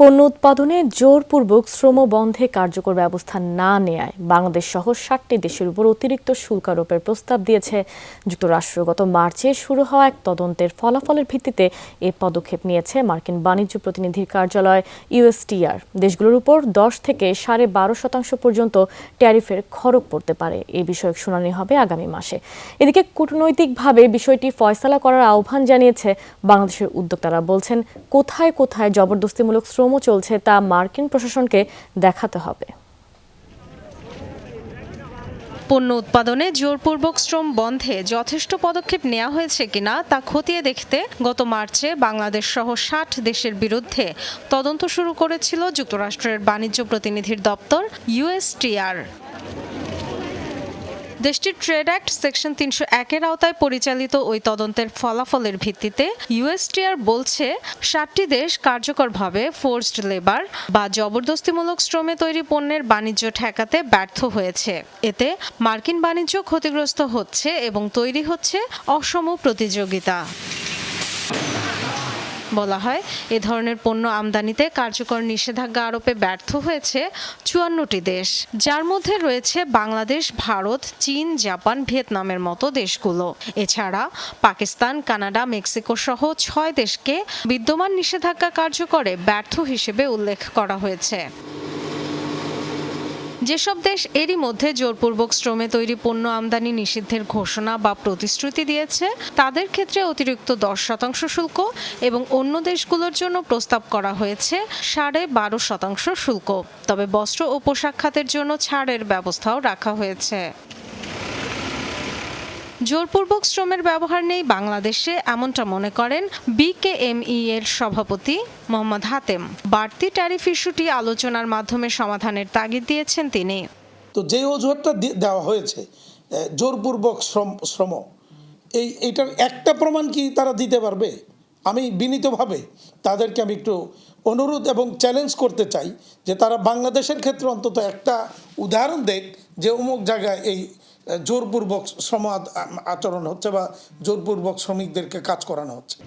পণ্য উৎপাদনে জোরপূর্বক শ্রম বন্ধে কার্যকর ব্যবস্থা না নেয়ায় বাংলাদেশ সহ ৬০টি দেশের উপর অতিরিক্ত শুল্ক আরোপের প্রস্তাব দিয়েছে যুক্তরাষ্ট্র। গত মার্চে শুরু হওয়া এক তদন্তের ফলাফলের ভিত্তিতে এ পদক্ষেপ নিয়েছে মার্কিন বাণিজ্য প্রতিনিধির কার্যালয় USTR। দেশগুলোর উপর ১০ থেকে ১২.৫% পর্যন্ত ট্যারিফের খরচ পড়তে পারে। এই বিষয়ক শুনানি হবে আগামী মাসে। এদিকে কূটনৈতিকভাবে বিষয়টি ফয়সালা করার আহ্বান জানিয়েছে বাংলাদেশের উদ্যোক্তারা। বলছেন, কোথায় কোথায় জবরদস্তিমূলক শ্রম চলছে তা মার্কিন প্রশাসনকে দেখাতে হবে। পণ্য উৎপাদনে জোরপূর্বক শ্রম বন্ধে যথেষ্ট পদক্ষেপ নেওয়া হয়েছে কিনা তা খতিয়ে দেখতে গত মার্চে বাংলাদেশ সহ ৬০ দেশের বিরুদ্ধে তদন্ত শুরু করেছিল যুক্তরাষ্ট্রের বাণিজ্য প্রতিনিধির দপ্তর USTR। দেশটির ট্রেড অ্যাক্ট সেকশন ৩০১-এর আওতায় পরিচালিত ওই তদন্তের ফলাফলের ভিত্তিতে USTR বলছে ৬০টি দেশ কার্যকরভাবে ফোর্সড লেবার বা জবরদস্তিমূলক শ্রমে তৈরি পণ্যের বাণিজ্য ঠেকাতে ব্যর্থ হয়েছে। এতে মার্কিন বাণিজ্য ক্ষতিগ্রস্ত হচ্ছে এবং তৈরি হচ্ছে অসম প্রতিযোগিতা। বলা হয়, এ ধরনের পণ্য আমদানিতে কার্যকর নিষেধাজ্ঞা আরোপে ব্যর্থ হয়েছে ৫৪টি দেশ, যার মধ্যে রয়েছে বাংলাদেশ, ভারত, চীন, জাপান, ভিয়েতনামের মতো দেশগুলো। এছাড়া পাকিস্তান, কানাডা, মেক্সিকো সহ ৬ দেশকে বিদ্যমান নিষেধাজ্ঞা কার্যকরে ব্যর্থ হিসেবে উল্লেখ করা হয়েছে। যেসব দেশ এরই মধ্যে জোরপূর্বক শ্রমে তৈরি পণ্য আমদানি নিষিদ্ধের ঘোষণা বা প্রতিশ্রুতি দিয়েছে, তাদের ক্ষেত্রে অতিরিক্ত ১০% শুল্ক এবং অন্য দেশগুলোর জন্য প্রস্তাব করা হয়েছে ১২.৫% শুল্ক। তবে বস্ত্র ও পোশাক খাতের জন্য ছাড়ের ব্যবস্থাও রাখা হয়েছে। জোরপূর্বক শ্রমের ব্যবহার নেই বাংলাদেশে, এমনটা মনে করেন BKME এর সভাপতি মোহাম্মদ হাতেম। বাড়তি ট্যারিফ ইস্যুটি আলোচনার মাধ্যমে সমাধানের তাগিদ দিয়েছেন তিনি। তো যে অজুহাতটা দেওয়া হয়েছে জোরপূর্বক শ্রম, এইটার একটা প্রমাণ কি তারা দিতে পারবে? আমি বিনীতভাবে তাদেরকে আমি একটু অনুরোধ এবং চ্যালেঞ্জ করতে চাই যে তারা বাংলাদেশের ক্ষেত্রে অন্তত একটা উদাহরণ দেখ যে অমুক জায়গায় এই জোরপূর্বক শ্রম আচরণ হচ্ছে বা জোরপূর্বক শ্রমিকদেরকে কাজ করানো হচ্ছে।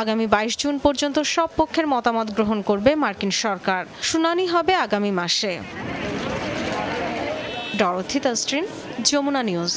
আগামী ২২ জুন পর্যন্ত সব পক্ষের মতামত গ্রহণ করবে মার্কিন সরকার। শুনানি হবে আগামী মাসে। Dorothy Tasrin, Jamuna news.